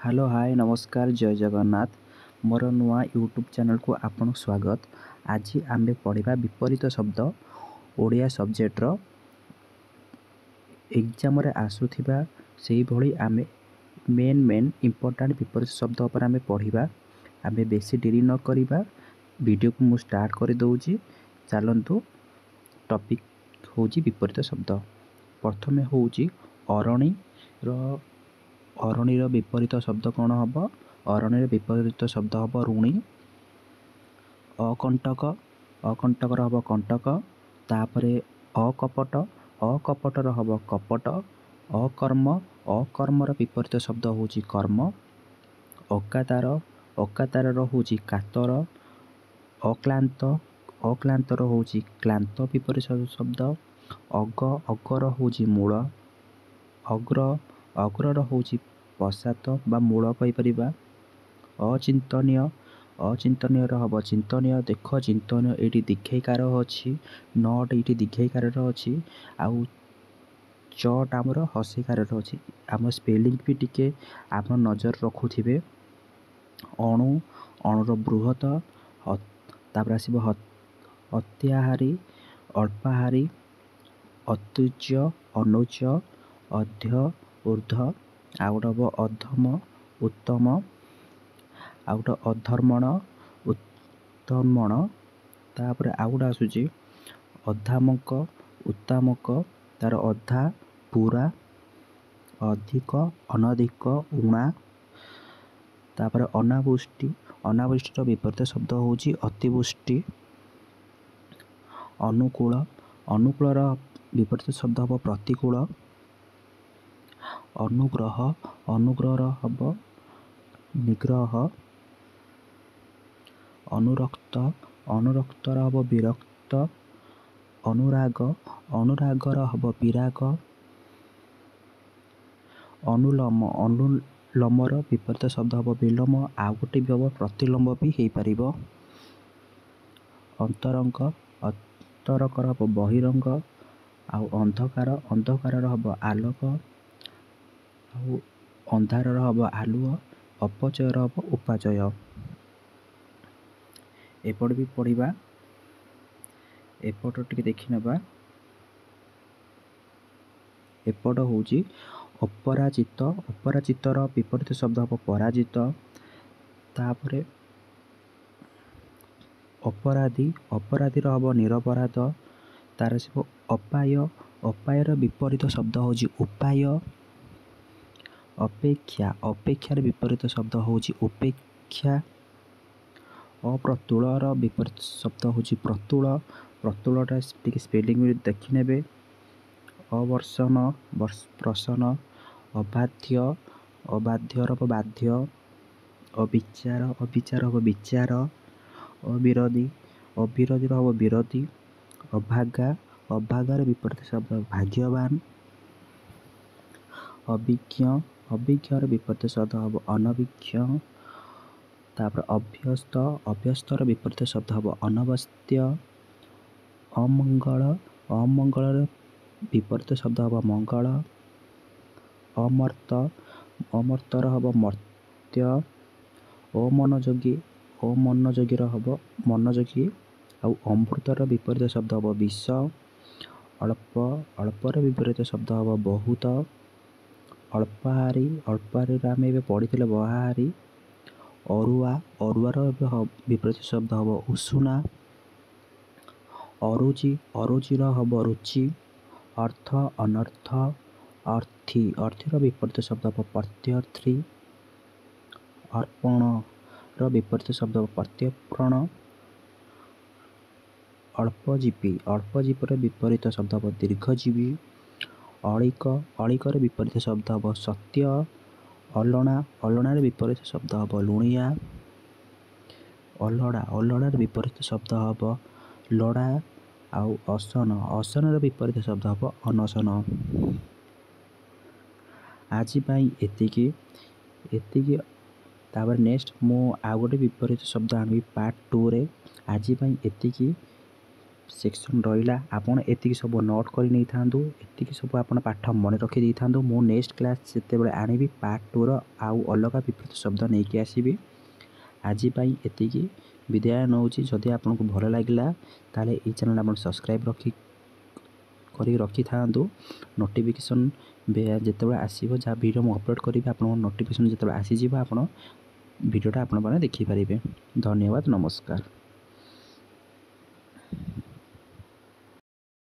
Hello hi नमस्कार जय जगन्नाथ मोर नुआ यूट्यूब चैनल को आपन स्वागत। आज आमे पढ़ा विपरीत शब्द ओडिया सब्जेक्टर एग्जाम रे आसुथिबा सेही भली आमे मेन इम्पोर्टेंट विपरीत शब्द पर आमे पढ़िबा। आमे बेसी देरी न करिबा वीडियो को मु स्टार्ट कर दउची। चलंतु टॉपिक होची विपरीत शब्द। प्रथमे होची अरणी रो अरणीर विपरीत शब्द कौन हम? अरणीर विपरीत शब्द हम ऋणी। अकंटक अकंटकर हम कंटक। तापरे अकपट अकपटर हम कपट। अकर्म अकर्मर विपरीत शब्द होची कर्म। अकातार अकातार होची कातर। अक्लांत अक्लांतर होची क्लांत विपरीत शब्द। अग अगर होची मूल। अग्र अग्रर होची पश्चात बा मूल कहि परिबा। अचिंतनीय अचिंतनीय हम चिंतनीय। देख चिंतनीय एटी दिघेकार अछि, नट एटी दिघेकार अछि, आउ चट आमर हसेकार अछि। आम स्पेलिंग भी टिके आप नजर रखुथिबे। अणु अणुर बृहत। तापर आसीबो अत्याहारी अल्पाहारी। अतुज्य अनुज अध्य ऊर्ध्व। आउट हम अधम उत्तम। आउट अधर्मण उत्तमण। तापर आउट आसुची अधामक उत्तामक। तार अधा पूरा अधिक अनधिक उणा। तापर अनावृष्टि अनावृष्टिर विपरीत शब्द होची अतिवृष्टि। अनुकूल अनुकूलर विपरीत शब्द हम प्रतिकूल। अनुग्रह अनुग्रहर हम निग्रह। अनुरक्त अनुरक्तर हम विरक्त। अनुराग अनुरागर हम विराग। अनुलोम अनुलोमर विपरीत शब्द हम विलोम। आउ गोटे भी हम प्रतिलोम भी हो पार। अंतरंग अंतरकर हम बहिरंग। आउ अंधकार अंधकार हम आलोक। आउ अंधार हम आलुओ। अपचयर हम उपाचय। एपट भी पढ़ा एपट टिके देखि नेबा। एपट होची अपराजित अपराजितर विपरीत शब्द हम पराजित। तापरे अपराधी अपराधीर हम निरपराध। तार आसीबो अपाय अपायर विपरीत शब्द होची उपाय। अपेक्षा अपेक्षार विपरीत शब्द होची उपेक्षा। अप्रतुलर विपरीत शब्द होची प्रतुल। प्रतुलटा टिके स्पेलिंग देखि नेबे। अवर्षण प्रसन्न। अबाध्य अबाध्यर बाध्य। अविचार अविचार हम विचार। अविरोधी अविरोधीर हम विरोधी। अभागा अभागार विपरीत शब्द भाग्यवान। अभिज्ञ अभिज्ञर विपरीत शब्द हम अनभिज्ञ। तापर अभ्यस्त अभ्यस्तर विपरीत शब्द हम अनवस्थ्य। अमंगल अमंगलर विपरीत शब्द हम मंगल। अमर्त अमर्तर हम मर्त्य। अमनोयोगी अमनोयोगीर हम मनोयोगी। आउ अमृतर विपरीत शब्द हम विष। अल्प अल्पर विपरीत शब्द हम बहुत। अल्पाहारी अल्पाहारी आम ए पढ़ी बहाहारी। अरुआ अरुआर विपरीत शब्द हम उषुना। अरुचि अरुचिर हम रुचि। अर्थ अनर्थ अर्थी अर्थीर विपरीत शब्द हम प्रत्यर्थी। अर्पणर विपरीत शब्द हम प्रत्यर्पण। अल्पजीवी अल्पजीवीर विपरीत शब्द हम दीर्घजीवी। अलिक अलिकर विपरीत शब्द हम सत्य। अलणा अलणार विपरीत शब्द हम लुणिया। अलड़ा अलड़ार विपरीत शब्द हम लड़ा। आउ असन असनर विपरीत शब्द हम अनशन। आज एतिकी एतिकी तापर नेक्स्ट मु आउ गोटे विपरीत शब्द आनी पार्ट 2 रे। आज एतिकी ସେକ୍ସନ୍ ରହିଲା ଆପଣ ଏତିକି ସବୁ ନୋଟ୍ କରି ନେଇଥାନ୍ତୁ। ଏତିକି ସବୁ ଆପଣ ପାଠ ମନେ ରଖି ଦେଇଥାନ୍ତୁ। ମୁଁ ନେକ୍ସଟ କ୍ଲାସ୍ ଯେତେବେଳେ ଆଣିବି ପାର୍ଟ 2ର ଆଉ ଅଲଗା ବିପରୀତ ଶବ୍ଦ ନେଇକି ଆସିବି। ଆଜି ପାଇଁ ଏତିକି ବିଦାୟ ନେଉଛି। ଯଦି ଆପଣଙ୍କୁ ଭଲ ଲାଗିଲା ତାହେଲେ ଏଇ ଚ୍ୟାନେଲ୍ ଆପଣ ସବସ୍କ୍ରାଇବ୍ କରି ରଖିଥାନ୍ତୁ। ନୋଟିଫିକେସନ୍ ଯେତେବେଳେ ଆସିବ ଯାହା ଭିଡ଼ିଓ ମୁଁ ଅପଲୋଡ଼ କରିବି ଆପଣଙ୍କ ନୋଟିଫିକେସନ୍ ଯେତେବେଳେ ଆସିଯିବ ଆପଣ ଭିଡ଼ିଓଟା ଆପଣମାନେ ଦେଖିପାରିବେ। ଧନ୍ୟବାଦ, ନମସ୍କାର।